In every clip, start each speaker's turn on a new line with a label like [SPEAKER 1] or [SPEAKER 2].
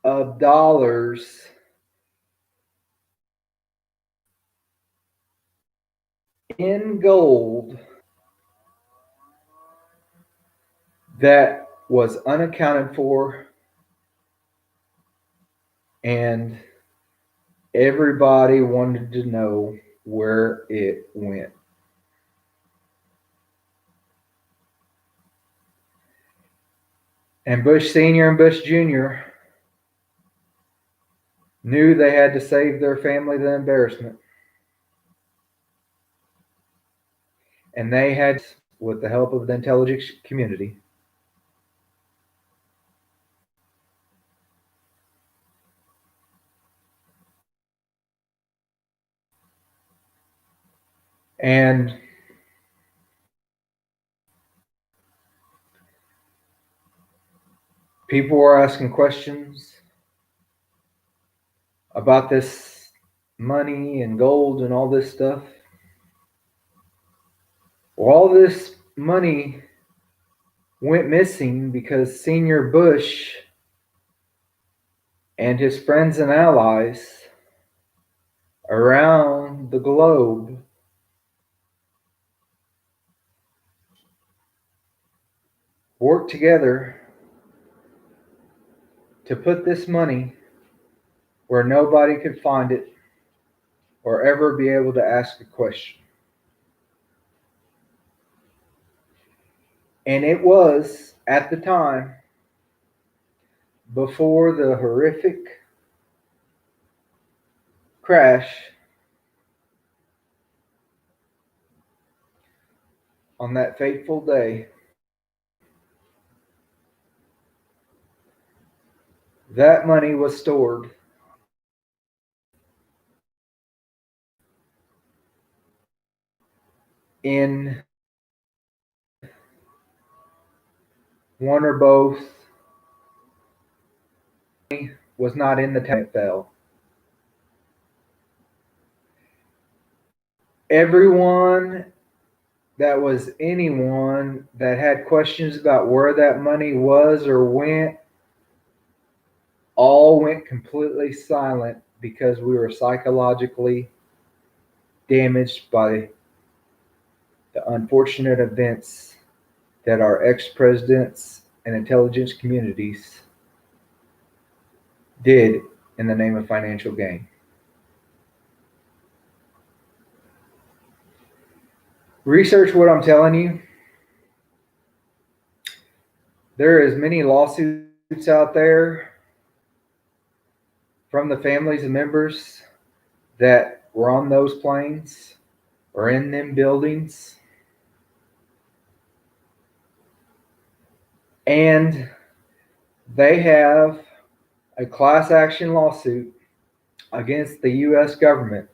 [SPEAKER 1] of dollars in gold that was unaccounted for, and everybody wanted to know where it went. And Bush Sr. and Bush Jr. knew they had to save their family the embarrassment. And they had, with the help of the intelligence community, and people were asking questions about this money and gold and all this stuff. Well, all this money went missing because Senior Bush and his friends and allies around the globe worked together to put this money where nobody could find it or ever be able to ask a question. And it was, at the time, before the horrific crash on that fateful day, that money was stored in one or both, was not in the town it fell. Everyone that was anyone that had questions about where that money was or went, all went completely silent because we were psychologically damaged by the unfortunate events that our ex presidents and intelligence communities did in the name of financial gain. Research what I'm telling you. There is many lawsuits out there from the families and members that were on those planes or in them buildings. And they have a class action lawsuit against the US government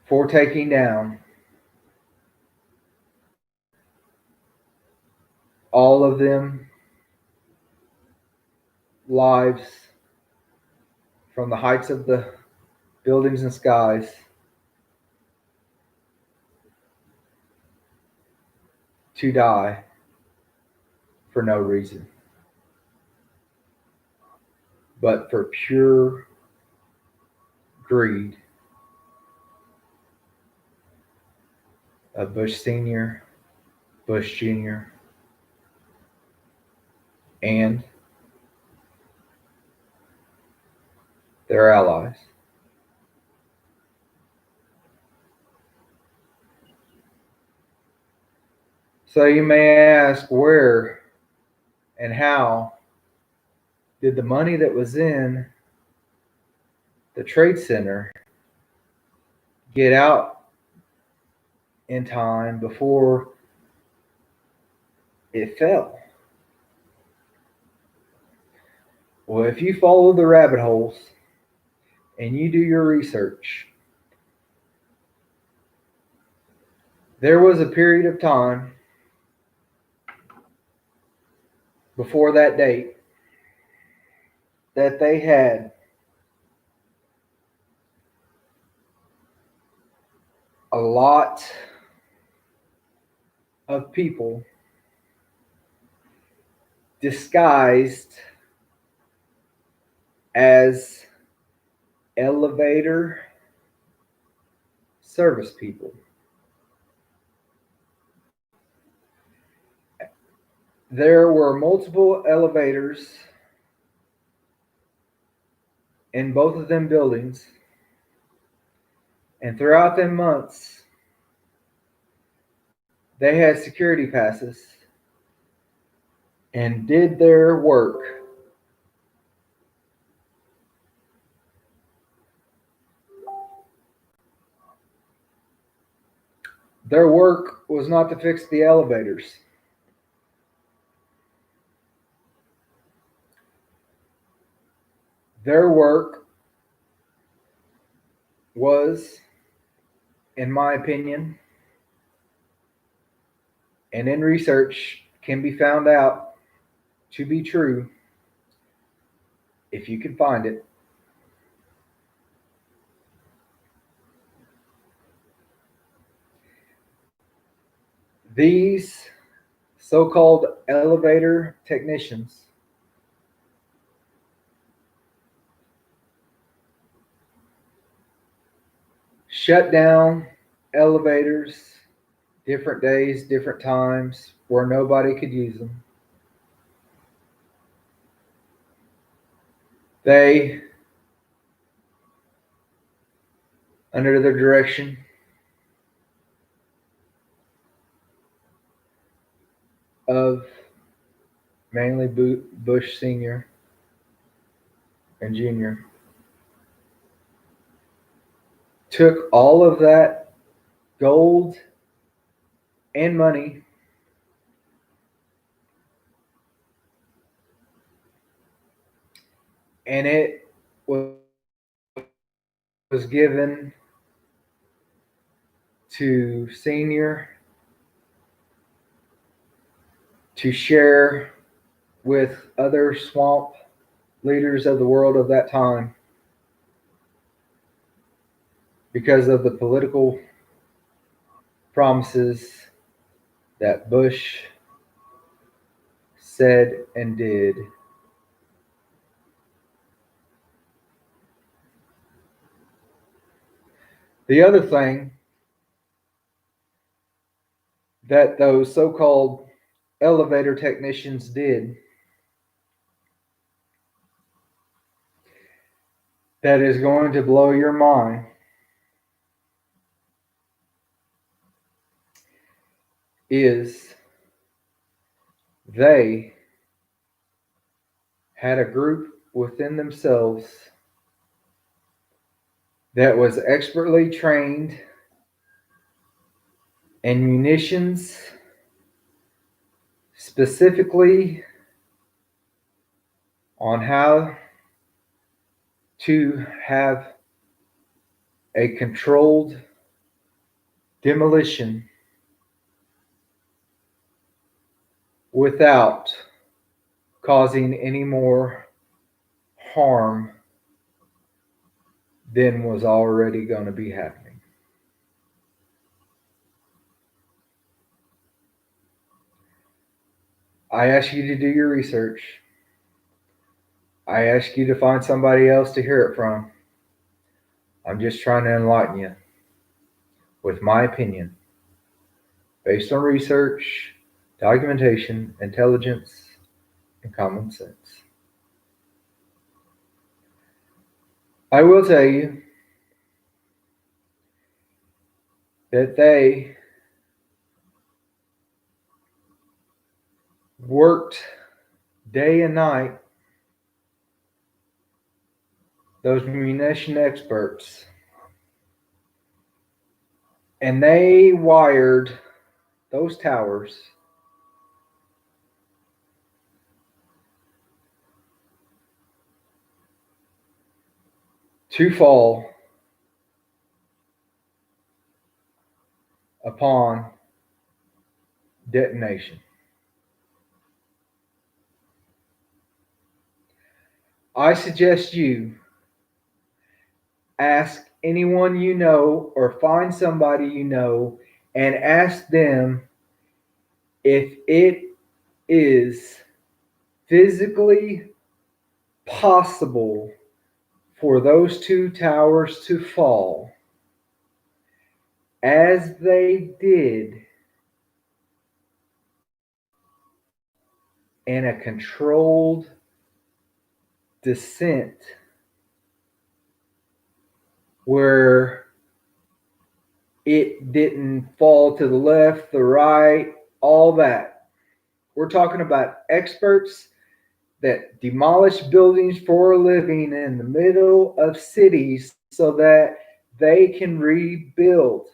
[SPEAKER 1] for taking down all of them lives from the heights of the buildings and skies to die for no reason but for pure greed of Bush Sr., Bush Jr., and their allies. So you may ask, where and how did the money that was in the Trade Center get out in time before it fell? Well, if you follow the rabbit holes and you do your research, there was a period of time before that date that they had a lot of people disguised as elevator service people. There were multiple elevators in both of them buildings, and throughout them months, they had security passes and did their work. Their work was not to fix the elevators. Their work was, in my opinion, and in research can be found out to be true if you can find it. These so called elevator technicians shut down elevators different days, different times where nobody could use them. They, under the direction of mainly Bush Sr. and Jr., took all of that gold and money and it was given to Senior to share with other swamp leaders of the world of that time because of the political promises that Bush said and did. The other thing that those so-called elevator technicians did that is going to blow your mind is they had a group within themselves that was expertly trained in munitions, specifically on how to have a controlled demolition without causing any more harm than was already going to be happening. I ask you to do your research. I ask you to find somebody else to hear it from. I'm just trying to enlighten you with my opinion, based on research, documentation, intelligence, and common sense. I will tell you that they worked day and night, those munition experts, and they wired those towers to fall upon detonation. I suggest you ask anyone you know or find somebody you know and ask them if it is physically possible for those two towers to fall as they did in a controlled descent where it didn't fall to the left, the right, all that. We're talking about experts that demolish buildings for a living in the middle of cities so that they can rebuild.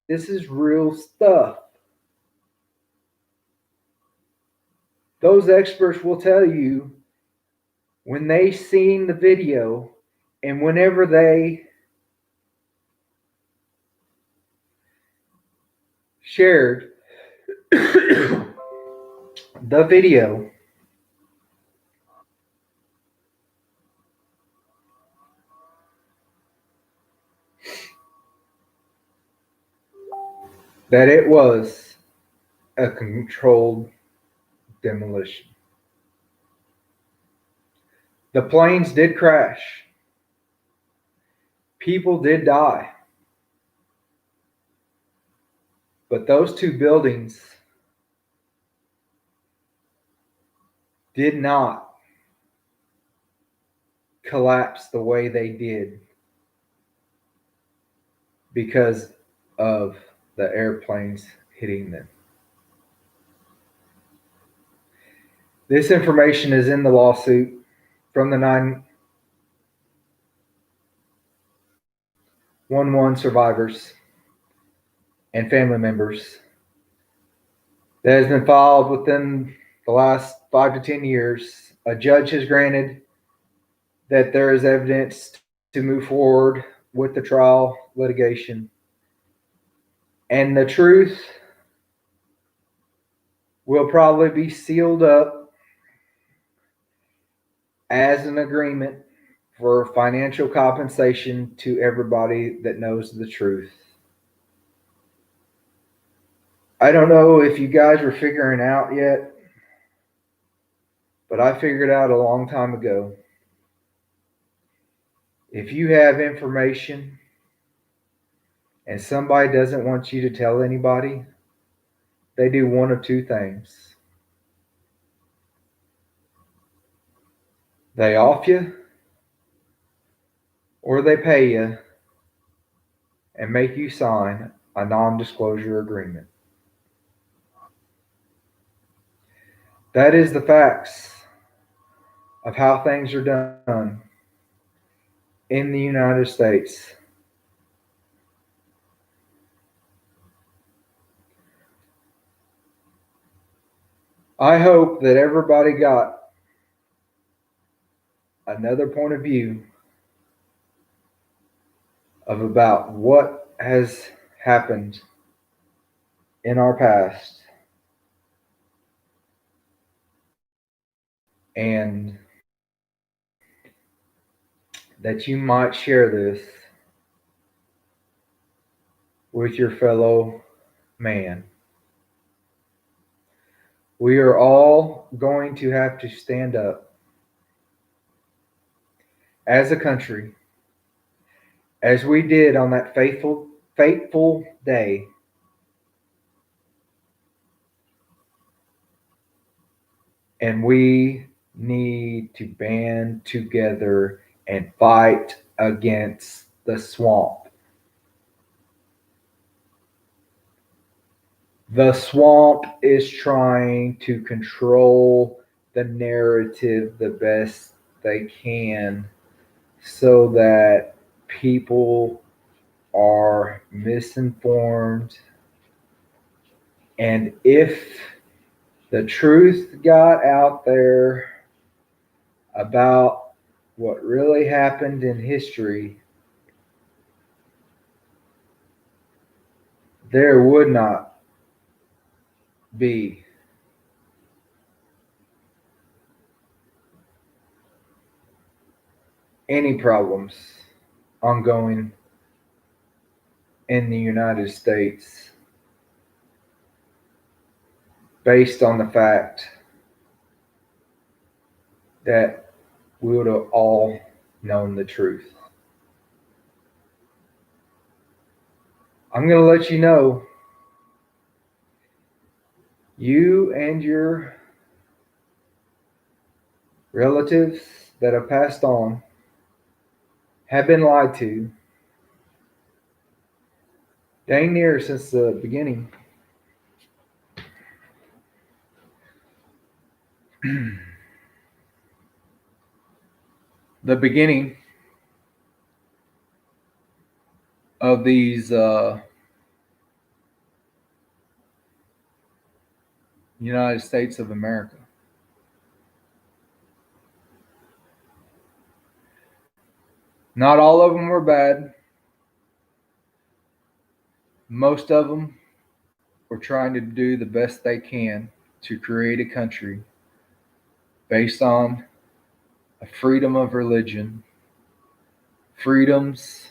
[SPEAKER 1] This is real stuff. Those experts will tell you when they seen the video and whenever they shared the video, that it was a controlled demolition. The planes did crash. People did die. But those two buildings did not collapse the way they did because of the airplanes hitting them. This information is in the lawsuit from the 911 survivors and family members that has been filed within the last 5 to 10 years. A judge has granted that there is evidence to move forward with the trial litigation. And the truth will probably be sealed up as an agreement for financial compensation to everybody that knows the truth. I don't know if you guys were figuring out yet, but I figured out a long time ago. If you have information and somebody doesn't want you to tell anybody, they do one of two things. They off you or they pay you and make you sign a non-disclosure agreement. That is the facts of how things are done in the United States. I hope that everybody got another point of view of about what has happened in our past, and that you might share this with your fellow man. We are all going to have to stand up as a country, as we did on that fateful day, and we need to band together and fight against the swamp. The swamp is trying to control the narrative the best they can so that people are misinformed. And if the truth got out there about what really happened in history, there would not be any problems ongoing in the United States based on the fact that we would have all known the truth. I'm going to let you know, you and your relatives that have passed on have been lied to dang near since the beginning. The beginning of these United States of America. Not all of them were bad. Most of them were trying to do the best they can to create a country based on a freedom of religion, freedoms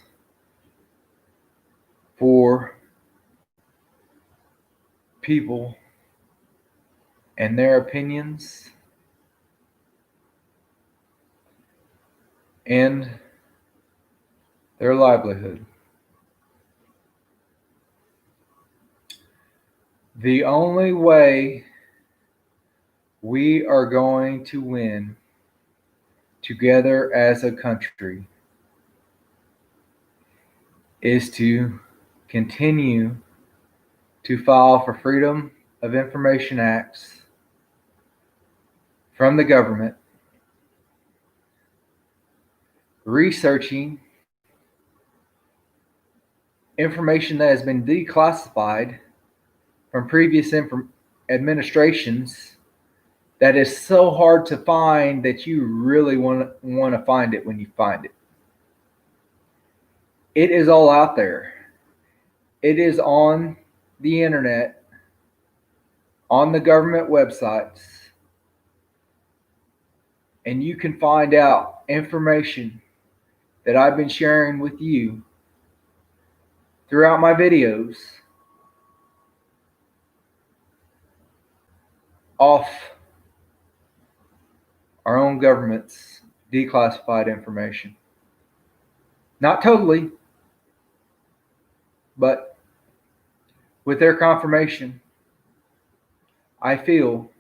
[SPEAKER 1] for people and their opinions, and their livelihood. The only way we are going to win together as a country is to continue to file for Freedom of Information Acts from the government, researching information that has been declassified from previous administrations that is so hard to find that you really want to find it when you find it. It is all out there. It is on the internet, on the government websites, and you can find out information that I've been sharing with you throughout my videos off our own government's declassified information. Not totally, but with their confirmation, I feel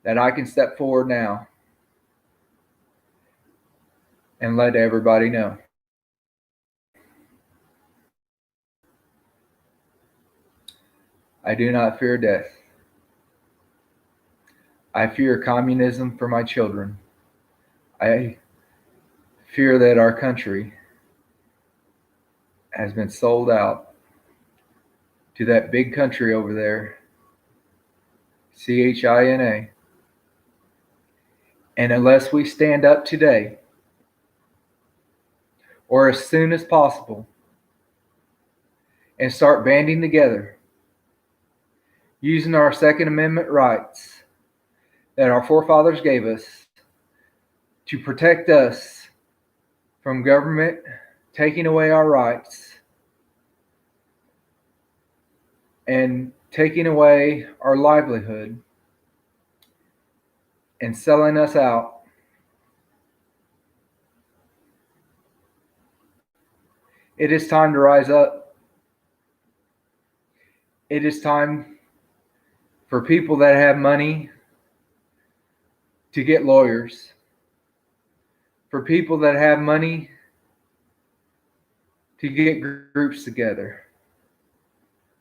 [SPEAKER 1] that I can step forward now and let everybody know. I do not fear death. I fear communism for my children. I fear that our country has been sold out to that big country over there, China. And unless we stand up today, or as soon as possible, and start banding together, using our Second Amendment rights that our forefathers gave us to protect us from government taking away our rights and taking away our livelihood and selling us out, it is time to rise up. It is time for people that have money to get lawyers, for people that have money to get groups together.